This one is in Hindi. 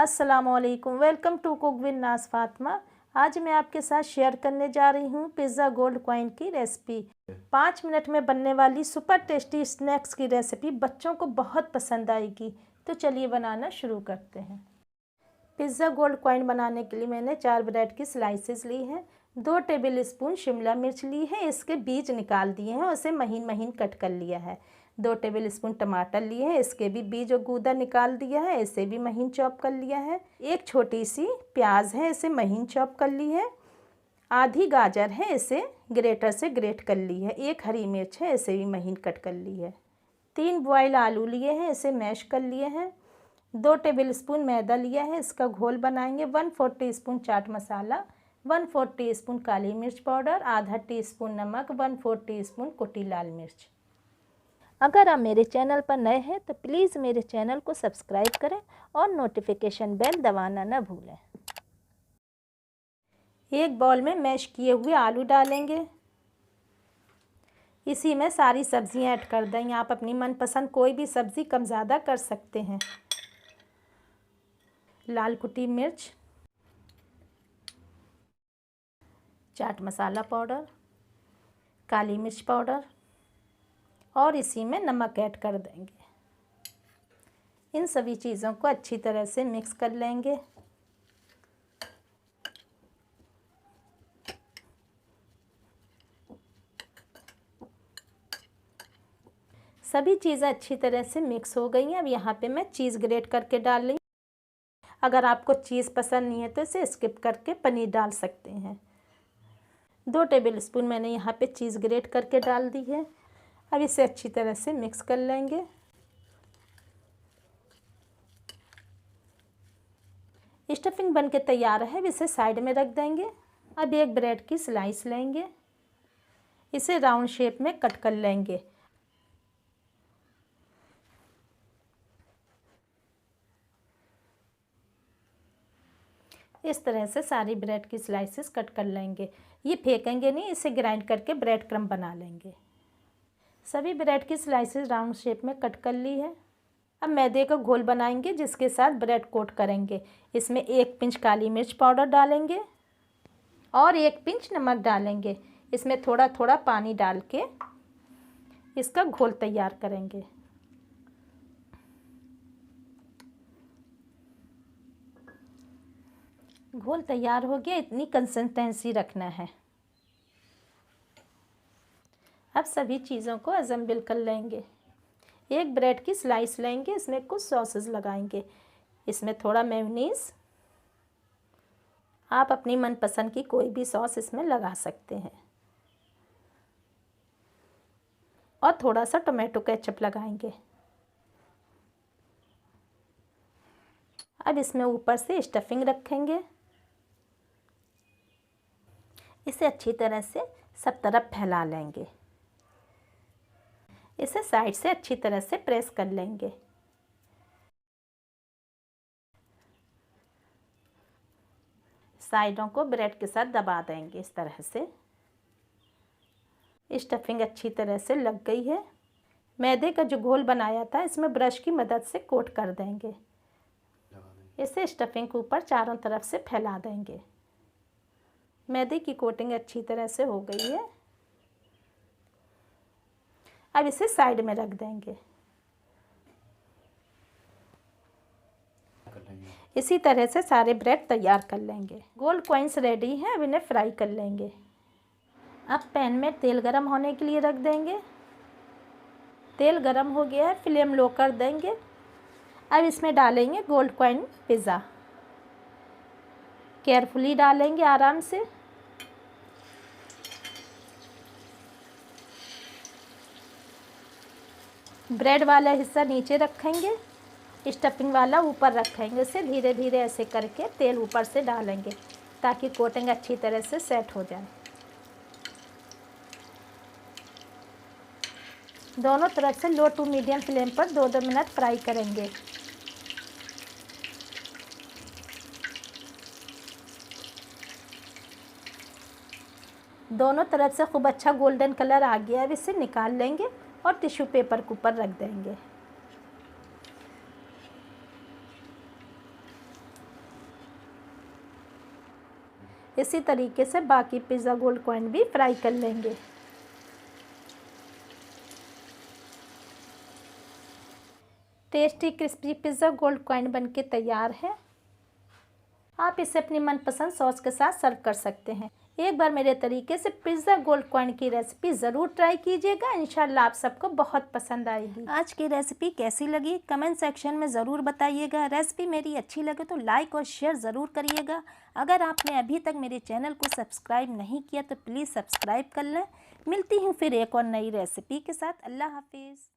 अस्सलामुअलैकुम, वेलकम टू कुक विद नाज फातिमा। आज मैं आपके साथ शेयर करने जा रही हूँ पिज़्ज़ा गोल्ड कॉइन की रेसिपी। 5 मिनट में बनने वाली सुपर टेस्टी स्नैक्स की रेसिपी बच्चों को बहुत पसंद आएगी। तो चलिए बनाना शुरू करते हैं। पिज़्ज़ा गोल्ड कॉइन बनाने के लिए मैंने 4 ब्रेड की स्लाइसेस ली हैं। 2 टेबल स्पून शिमला मिर्च ली है, इसके बीज निकाल दिए हैं और इसे महीन महीन कट कर लिया है। 2 टेबल स्पून टमाटर लिए हैं, इसके भी बीज और गूदा निकाल दिया है, इसे भी महीन चॉप कर लिया है। एक छोटी सी प्याज है, इसे महीन चॉप कर ली है। आधी गाजर है, इसे ग्रेटर से ग्रेट कर ली है। एक हरी मिर्च है, इसे भी महीन कट कर ली है। 3 बॉयल आलू लिए हैं, इसे मैश कर लिए हैं। 2 टेबल स्पून मैदा लिया है, इसका घोल बनाएंगे। 1/4 टीस्पून चाट मसाला, 1/4 टीस्पून काली मिर्च पाउडर, आधा टीस्पून नमक, 1/4 टीस्पून कुटी लाल मिर्च। अगर आप मेरे चैनल पर नए हैं तो प्लीज़ मेरे चैनल को सब्सक्राइब करें और नोटिफिकेशन बेल दबाना न भूलें। एक बाउल में मैश किए हुए आलू डालेंगे। इसी में सारी सब्जियां ऐड कर देंगे। आप अपनी मनपसंद कोई भी सब्ज़ी कम ज़्यादा कर सकते हैं। लाल कुटी मिर्च, चाट मसाला पाउडर, काली मिर्च पाउडर और इसी में नमक ऐड कर देंगे। इन सभी चीज़ों को अच्छी तरह से मिक्स कर लेंगे। सभी चीज़ें अच्छी तरह से मिक्स हो गई हैं। अब यहाँ पे मैं चीज़ ग्रेट करके डाल रही हूँ। अगर आपको चीज़ पसंद नहीं है तो इसे स्किप करके पनीर डाल सकते हैं। 2 टेबल स्पून मैंने यहाँ पे चीज़ ग्रेट करके डाल दी है। अब इसे अच्छी तरह से मिक्स कर लेंगे। स्टफिंग बनके तैयार है, अब इसे साइड में रख देंगे। अब एक ब्रेड की स्लाइस लेंगे, इसे राउंड शेप में कट कर लेंगे। इस तरह से सारी ब्रेड की स्लाइसेस कट कर लेंगे। ये फेंकेंगे नहीं, इसे ग्राइंड करके ब्रेड क्रम्ब बना लेंगे। सभी ब्रेड की स्लाइसेस राउंड शेप में कट कर ली है। अब मैदे का घोल बनाएंगे जिसके साथ ब्रेड कोट करेंगे। इसमें 1 पिंच काली मिर्च पाउडर डालेंगे और 1 पिंच नमक डालेंगे। इसमें थोड़ा थोड़ा पानी डाल के इसका घोल तैयार करेंगे। घोल तैयार हो गया, इतनी कंसिस्टेंसी रखना है। अब सभी चीज़ों को असेंबल कर लेंगे। एक ब्रेड की स्लाइस लेंगे, इसमें कुछ सॉसेस लगाएंगे। इसमें थोड़ा मेयोनीज, आप अपनी मनपसंद की कोई भी सॉस इसमें लगा सकते हैं, और थोड़ा सा टोमेटो केचप लगाएंगे। अब इसमें ऊपर से स्टफिंग रखेंगे। इसे अच्छी तरह से सब तरफ फैला लेंगे। इसे साइड से अच्छी तरह से प्रेस कर लेंगे। साइडों को ब्रेड के साथ दबा देंगे इस तरह से। स्टफिंग अच्छी तरह से लग गई है। मैदे का जो घोल बनाया था इसमें ब्रश की मदद से कोट कर देंगे। इसे स्टफिंग के ऊपर चारों तरफ से फैला देंगे। मैदे की कोटिंग अच्छी तरह से हो गई है। अब इसे साइड में रख देंगे। इसी तरह से सारे ब्रेड तैयार कर लेंगे। गोल्ड कॉइन्स रेडी हैं, अब इन्हें फ्राई कर लेंगे। अब पैन में तेल गरम होने के लिए रख देंगे। तेल गरम हो गया है, फ्लेम लो कर देंगे। अब इसमें डालेंगे गोल्ड कॉइन पिज़्ज़ा। केयरफुली डालेंगे, आराम से। ब्रेड वाला हिस्सा नीचे रखेंगे, स्टफिंग वाला ऊपर रखेंगे। इसे धीरे धीरे ऐसे करके तेल ऊपर से डालेंगे ताकि कोटिंग अच्छी तरह से सेट हो जाए। दोनों तरफ से लो टू मीडियम फ्लेम पर 2-2 मिनट फ्राई करेंगे। दोनों तरफ से खूब अच्छा गोल्डन कलर आ गया। अब इसे निकाल लेंगे और टिश्यू पेपर के ऊपर रख देंगे। इसी तरीके से बाकी पिज़्ज़ा गोल्ड कॉइन भी फ्राई कर लेंगे। Tasty crispy pizza gold coin बनके तैयार है। आप इसे अपनी मनपसंद सॉस के साथ सर्व कर सकते हैं। एक बार मेरे तरीके से पिज़्ज़ा गोल्ड कॉइन की रेसिपी ज़रूर ट्राई कीजिएगा, इंशाल्लाह आप सबको बहुत पसंद आएगी। आज की रेसिपी कैसी लगी कमेंट सेक्शन में ज़रूर बताइएगा। रेसिपी मेरी अच्छी लगे तो लाइक और शेयर ज़रूर करिएगा। अगर आपने अभी तक मेरे चैनल को सब्सक्राइब नहीं किया तो प्लीज़ सब्सक्राइब कर लें। मिलती हूँ फिर एक और नई रेसिपी के साथ। अल्लाह हाफिज़।